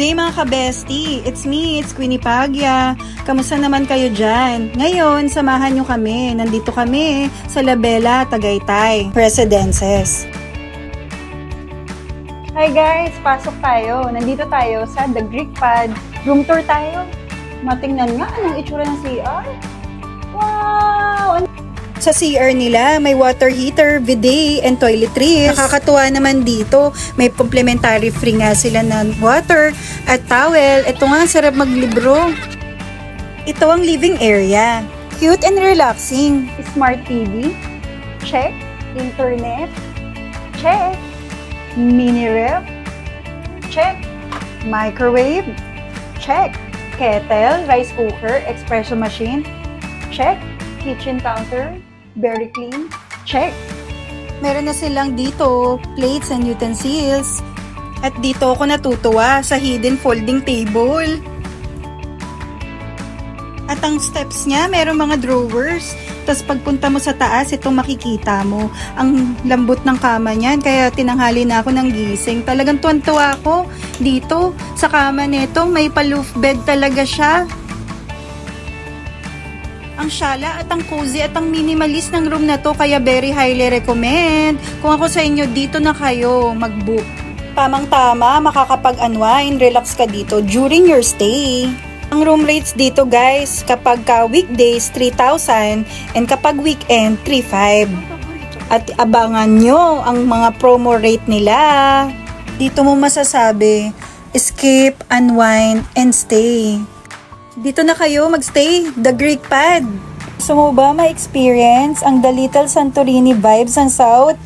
day mga kabesti! It's me, it's Queenie Pagya. Kamusta naman kayo dyan? Ngayon, samahan nyo kami. Nandito kami sa Labella, Tagaytay Residences. Hi guys! Pasok tayo. Nandito tayo sa The Greek Pad. Room tour tayo. Matingnan nga anong itsura ng CR. Wow! Sa CR nila, may water heater, bidet, and toiletries. Nakakatuwa naman dito. May complimentary free nga sila ng water at towel. Ito nga, sarap maglibro. Ito ang living area. Cute and relaxing. Smart TV. Check. Internet. Check. Mini ref. Check. Microwave. Check. Kettle, rice cooker, espresso machine. Check. Kitchen counter. Very clean. Check. Meron na silang dito plates and utensils. At dito ako natutuwa sa hidden folding table. At ang steps niya, meron mga drawers. Tapos pagpunta mo sa taas, itong makikita mo. Ang lambot ng kama niyan, kaya tinanghali na ako ng gising. Talagang tuwan-tuwa ako dito sa kama nito. May pa-loof bed talaga siya. Ang syala at ang cozy at ang minimalist ng room na to, kaya very highly recommend. Kung ako sa inyo, dito na kayo mag-book. Tamang-tama, makakapag-unwind, relax ka dito during your stay. Ang room rates dito guys, kapag weekdays 3,000 and kapag weekend 3,500. At abangan nyo ang mga promo rate nila. Dito mo masasabi, escape, unwind, and stay. Dito na kayo magstay, The Greek Pad. Gusto mo ba ma-experience ang The Little Santorini vibes ng South?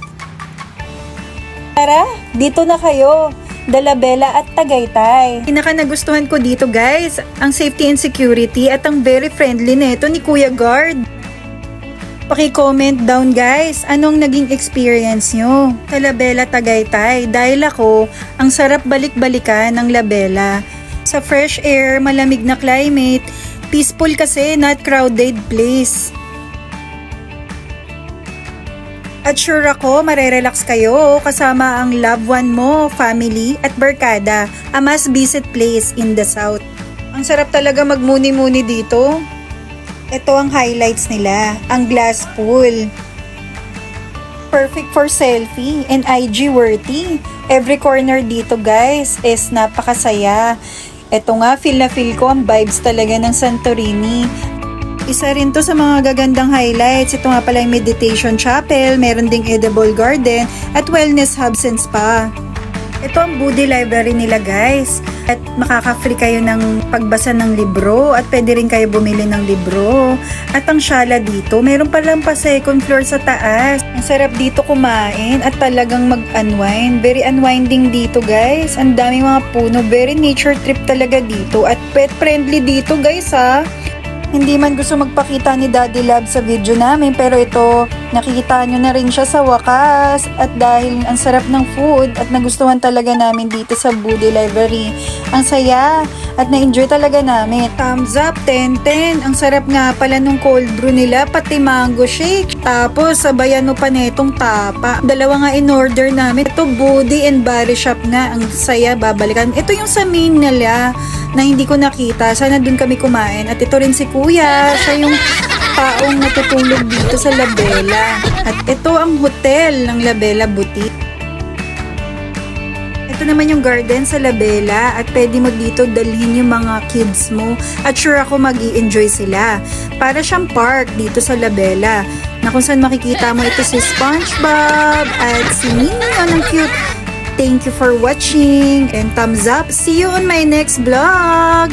Tara, dito na kayo, The Labella at Tagaytay. Pinaka nagustuhan ko dito guys, ang safety and security at ang very friendly neto ni Kuya Guard. Paki-comment down guys, anong naging experience nyo sa Labella Tagaytay? Dahil ako, ang sarap balik-balikan ng Labella. Sa fresh air, malamig na climate, peaceful kasi, not crowded place. At sure ako, marerelax kayo kasama ang loved one mo, family at barkada, a must visit place in the South. Ang sarap talaga magmuni-muni dito. Ito ang highlights nila, ang glass pool. Perfect for selfie and IG worthy. Every corner dito guys is napakasaya. Ito nga, feel na feel ko ang vibes talaga ng Santorini. Isa rin to sa mga gagandang highlights. Ito nga pala yung meditation chapel, meron ding edible garden at wellness hubs and spa. Ito ang Buddhi library nila guys. At makaka-free kayo ng pagbasa ng libro at pwede rin kayo bumili ng libro. At ang shala dito, meron palang pa second floor sa taas. Ang sarap dito kumain at talagang mag-unwind. Very unwinding dito guys. Ang daming mga puno. Very nature trip talaga dito. At pet friendly dito guys ha. Hindi man gusto magpakita ni Daddy Love sa video namin, pero ito, nakikita nyo na rin siya sa wakas. At dahil ang sarap ng food at nagustuhan talaga namin dito sa Buddhi Library. Ang saya at na-enjoy talaga namin. Thumbs up, 10-10. Ang sarap nga pala nung cold brew nila, pati mango shake. Tapos sabayan mo pa netong tapa. Dalawa nga in order namin. Ito Buddhi and Body Shop nga. Ang saya, babalikan. Ito yung sa main nila na hindi ko nakita. Sana dun kami kumain. At ito rin si Kuya. Siya yung taong natutulog dito sa Labella. At ito ang hotel ng Labella Boutique. Ito naman yung garden sa Labella. At pwede mo dito dalhin yung mga kids mo. At sure ako mag-i-enjoy sila. Para siyang park dito sa Labella. Na kung saan makikita mo ito si SpongeBob at si Minion. Ang cute. Thank you for watching and thumbs up. See you on my next vlog.